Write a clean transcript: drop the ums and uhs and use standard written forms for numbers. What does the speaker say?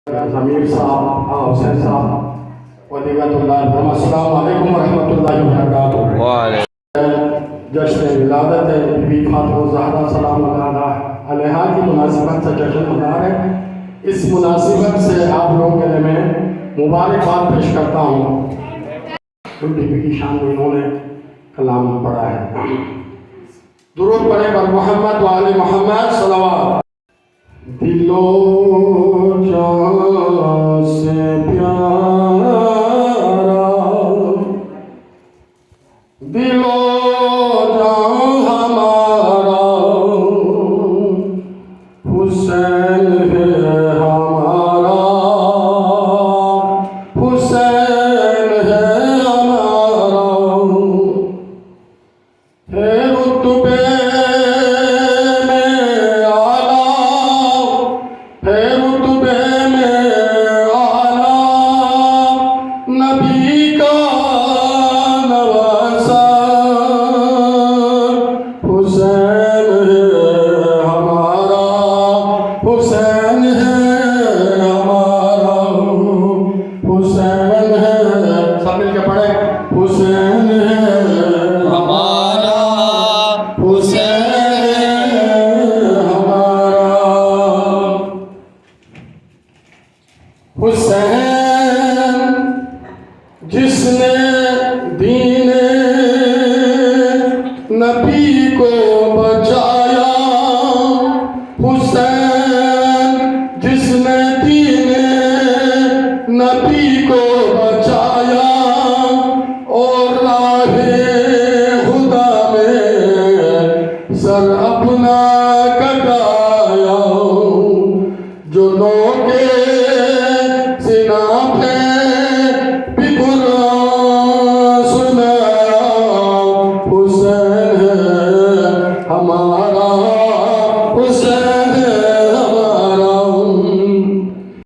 ज़मीर साहब हुसैन साहब अस्सलाम वालेकुम वरहमतुल्लाहि वबरकातुहू। जश्न विलादत है बीबी फातिमा ज़हरा सलाम अलैहा की मुनासिबत से जश्न मना है। इस मुनासिबत से आप लोगों के लिए मैं मुबारकबाद पेश करता हूँ। बीबी की शान में इन्होंने कलाम पढ़ा है। दुरूद पढ़े बर मोहम्मद व आले मोहम्मद सल्लल्लाहु। दिलो जान से प्यारा, दिलो जान हमारा हुसैन है हमारा, हुसैन है हमारा। है रुतबे हुसैन जिसने